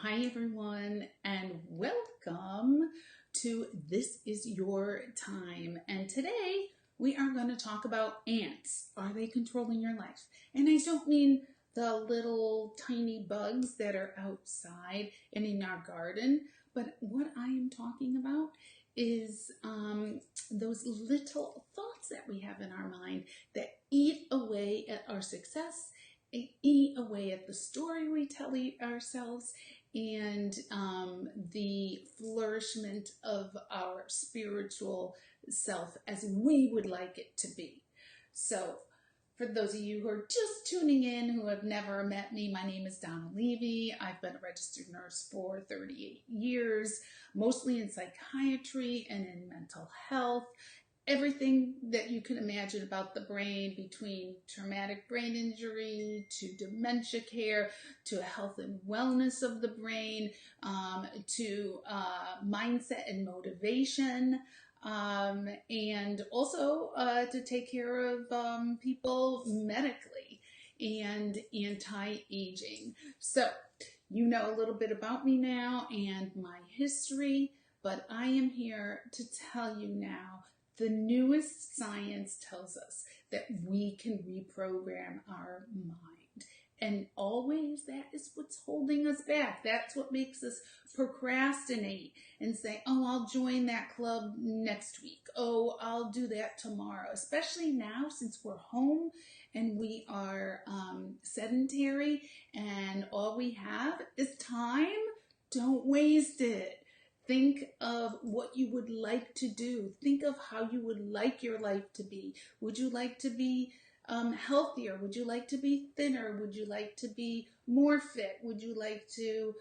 Hi, everyone, and welcome to This Is Your Time. And today we are going to talk about ants. Are they controlling your life? And I don't mean the little tiny bugs that are outside and in our garden, but what I am talking about is those little thoughts that we have in our mind that eat away at our success, eat away at the story we tell ourselves, and the flourishment of our spiritual self as we would like it to be. So, for those of you who are just tuning in, who have never met me, my name is Donna Levy. I've been a registered nurse for 38 years, mostly in psychiatry and in mental health. Everything that you can imagine about the brain, between traumatic brain injury to dementia care to health and wellness of the brain, to mindset and motivation, and also to take care of people medically and anti-aging. So you know a little bit about me now and my history, but I am here to tell you now the newest science tells us that we can reprogram our mind. And always that is what's holding us back. That's what makes us procrastinate and say, oh, I'll join that club next week. Oh, I'll do that tomorrow. Especially now since we're home and we are sedentary and all we have is time. Don't waste it. Think of what you would like to do. Think of how you would like your life to be. Would you like to be healthier? Would you like to be thinner? Would you like to be more fit? Would you like to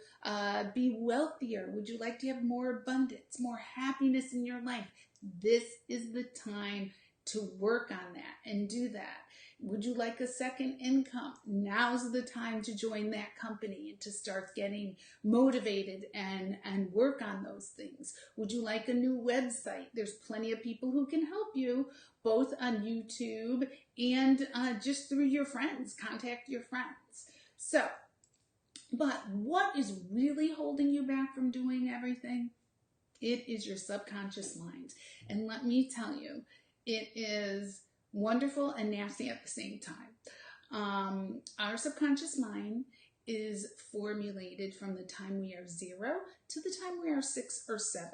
be wealthier? Would you like to have more abundance, more happiness in your life? This is the time to work on that and do that. Would you like a second income? Now's the time to join that company and to start getting motivated and work on those things. Would you like a new website? There's plenty of people who can help you, both on YouTube and just through your friends. Contact your friends. So, but what is really holding you back from doing everything? It is your subconscious mind. And let me tell you, it is wonderful and nasty at the same time. Our subconscious mind is formulated from the time we are 0 to the time we are 6 or 7.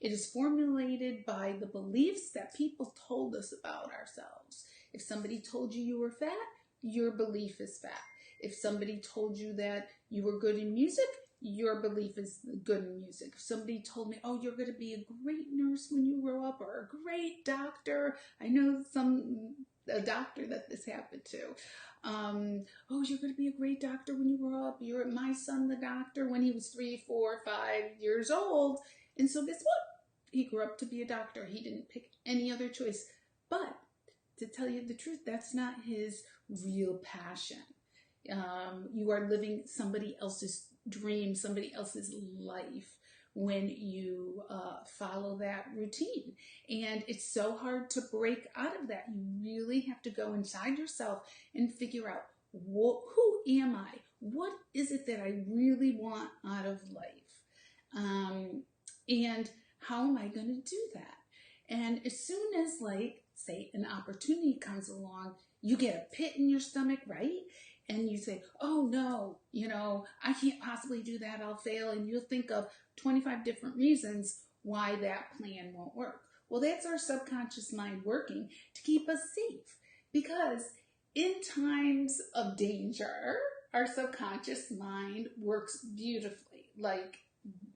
It is formulated by the beliefs that people told us about ourselves. If somebody told you you were fat, your belief is fat. If somebody told you that you were good in music, your belief is good in music. If somebody told me, oh, you're going to be a great nurse when you grow up, or a great doctor. I know a doctor that this happened to. Oh, you're going to be a great doctor when you grow up. My son, the doctor, when he was 3, 4, 5 years old. And so guess what? He grew up to be a doctor. He didn't pick any other choice. But to tell you the truth, that's not his real passion. You are living somebody else's dream, somebody else's life when you follow that routine. And it's so hard to break out of that. You really have to go inside yourself and figure out, who am I? What is it that I really want out of life? And how am I going to do that? And as soon as, like, say, an opportunity comes along, you get a pit in your stomach, right? And you say, oh no, I can't possibly do that, I'll fail. And you'll think of 25 different reasons why that plan won't work. Well, that's our subconscious mind working to keep us safe. Because in times of danger, our subconscious mind works beautifully. Like,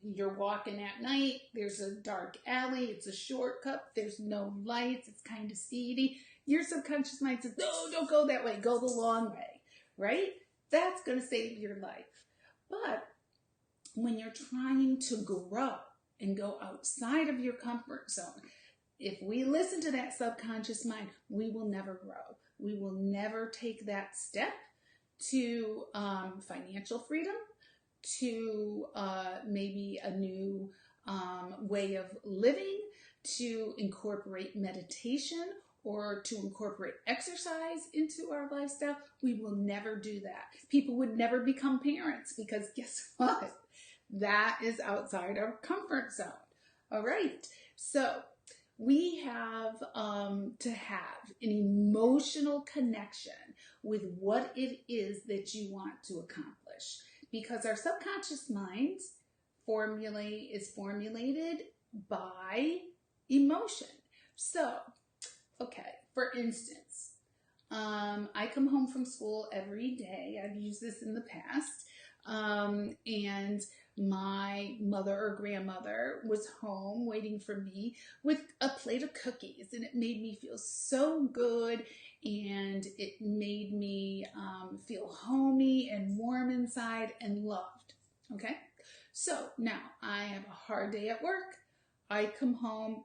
you're walking at night, there's a dark alley, it's a shortcut, there's no lights, it's kind of seedy. Your subconscious mind says, no, don't go that way, go the long way. Right? That's going to save your life. But when you're trying to grow and go outside of your comfort zone, if we listen to that subconscious mind, we will never grow. We will never take that step to financial freedom, to maybe a new way of living, to incorporate meditation, or to incorporate exercise into our lifestyle. We will never do that. People would never become parents because guess what? That is outside our comfort zone. All right. So we have to have an emotional connection with what it is that you want to accomplish, because our subconscious mind is formulated by emotion. So, okay, for instance, I come home from school every day. I've used this in the past. And my mother or grandmother was home waiting for me with a plate of cookies, and it made me feel so good, and it made me feel homey and warm inside and loved. Okay, so now I have a hard day at work. I come home,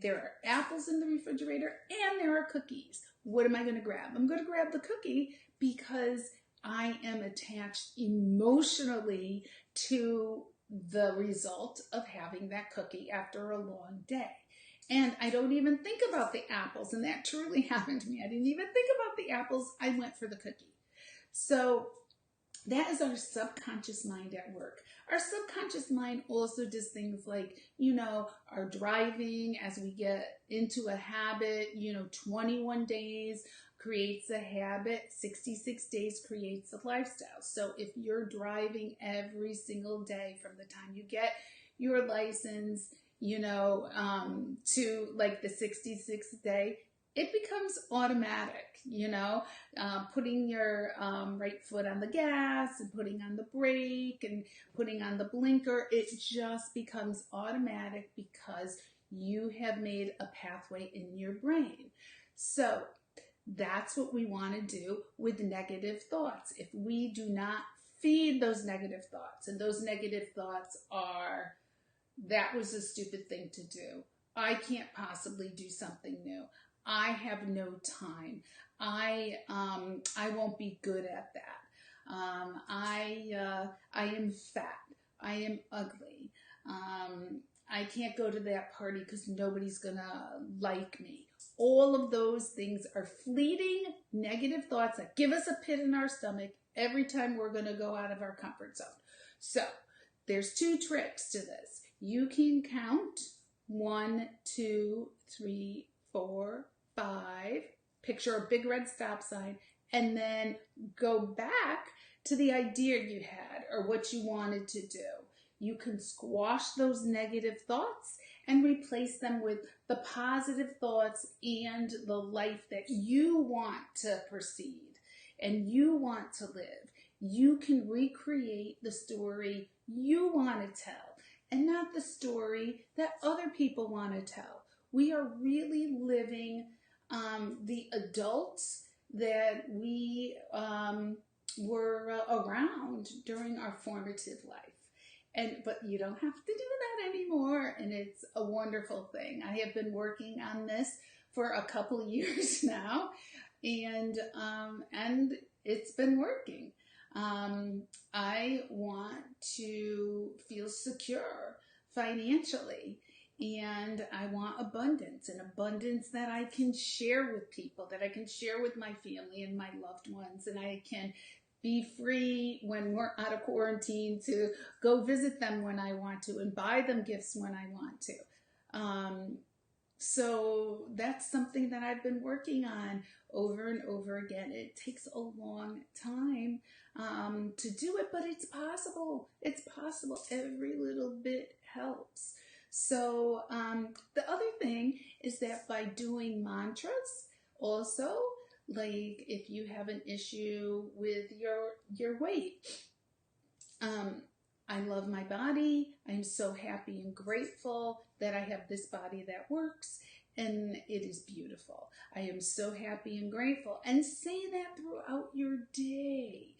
there are apples in the refrigerator and there are cookies. What am I going to grab? I'm going to grab the cookie because I am attached emotionally to the result of having that cookie after a long day. And I don't even think about the apples, and that truly happened to me. I didn't even think about the apples. I went for the cookie. So that is our subconscious mind at work. Our subconscious mind also does things like, our driving as we get into a habit, 21 days creates a habit, 66 days creates a lifestyle. So if you're driving every single day from the time you get your license, to like the 66th day, it becomes automatic, putting your right foot on the gas and putting on the brake and putting on the blinker. It just becomes automatic because you have made a pathway in your brain. So that's what we want to do with negative thoughts. If we do not feed those negative thoughts, and those negative thoughts are, that was a stupid thing to do. I can't possibly do something new. I have no time. I won't be good at that. I am fat. I am ugly. I can't go to that party because nobody's gonna like me. All of those things are fleeting negative thoughts that give us a pit in our stomach every time we're gonna go out of our comfort zone. So there's 2 tricks to this. You can count 1, 2, 3, 4, 5, picture a big red stop sign, and then go back to the idea you had or what you wanted to do. You can squash those negative thoughts and replace them with the positive thoughts and the life that you want to proceed and you want to live. You can recreate the story you want to tell and not the story that other people want to tell. We are really living the adults that we were around during our formative life. But you don't have to do that anymore, and it's a wonderful thing. I have been working on this for a couple years now, and it's been working. I want to feel secure financially, and I want abundance, an abundance that I can share with people, that I can share with my family and my loved ones, and I can be free when we're out of quarantine to go visit them when I want to and buy them gifts when I want to. So that's something that I've been working on over and over again. It takes a long time to do it, but it's possible. It's possible. Every little bit helps. So the other thing is that by doing mantras also, like if you have an issue with your weight, I love my body. I'm so happy and grateful that I have this body that works, and it is beautiful. I am so happy and grateful. And say that throughout your day,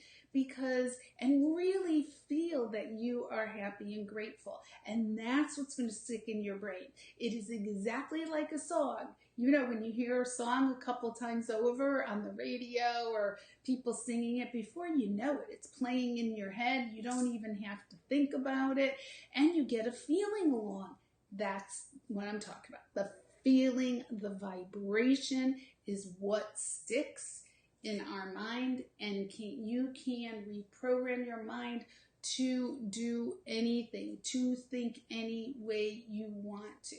and really feel that you are happy and grateful. And that's what's going to stick in your brain. It is exactly like a song. When you hear a song a couple times over on the radio or people singing it, before you know it, it's playing in your head. You don't even have to think about it, and you get a feeling along. That's what I'm talking about. The feeling, the vibration is what sticks in our mind, and you can reprogram your mind to do anything, to think any way you want to,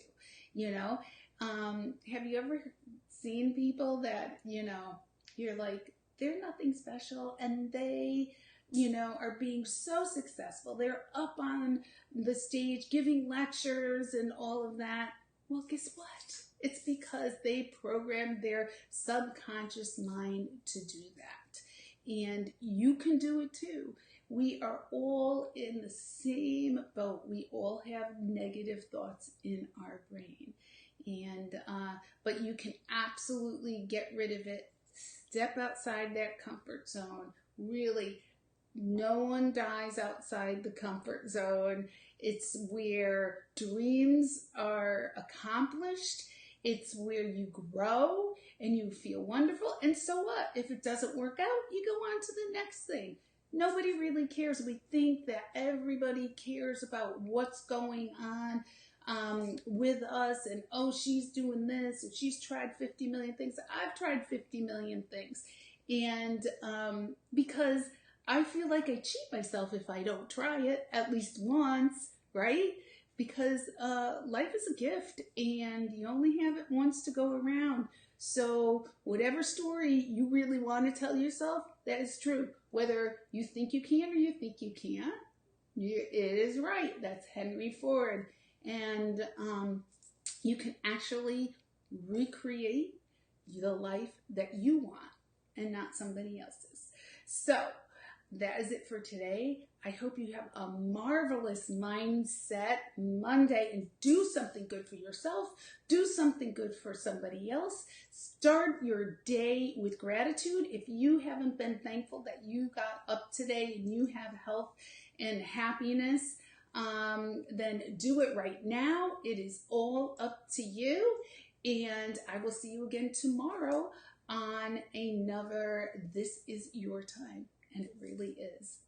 you know. Have you ever seen people that, you're like, they're nothing special, and they, are being so successful. They're up on the stage giving lectures and all of that. Well, guess what? It's because they programmed their subconscious mind to do that. And you can do it too. We are all in the same boat. We all have negative thoughts in our brain. But you can absolutely get rid of it. Step outside that comfort zone. Really, no one dies outside the comfort zone. It's where dreams are accomplished. It's where you grow and you feel wonderful. And so what? If it doesn't work out, you go on to the next thing. Nobody really cares. We think that everybody cares about what's going on with us, and oh, she's doing this, and she's tried 50 million things. I've tried 50 million things, and because I feel like I cheat myself if I don't try it at least once, right? Because life is a gift, and you only have it once to go around. So whatever story you really want to tell yourself, that is true. Whether you think you can or you think you can't, it is right. That's Henry Ford. And you can actually recreate the life that you want and not somebody else's. So that is it for today. I hope you have a marvelous Mindset Monday and do something good for yourself. Do something good for somebody else. Start your day with gratitude. If you haven't been thankful that you got up today and you have health and happiness, then do it right now. It is all up to you. And I will see you again tomorrow on another This Is Your Time. And it really is.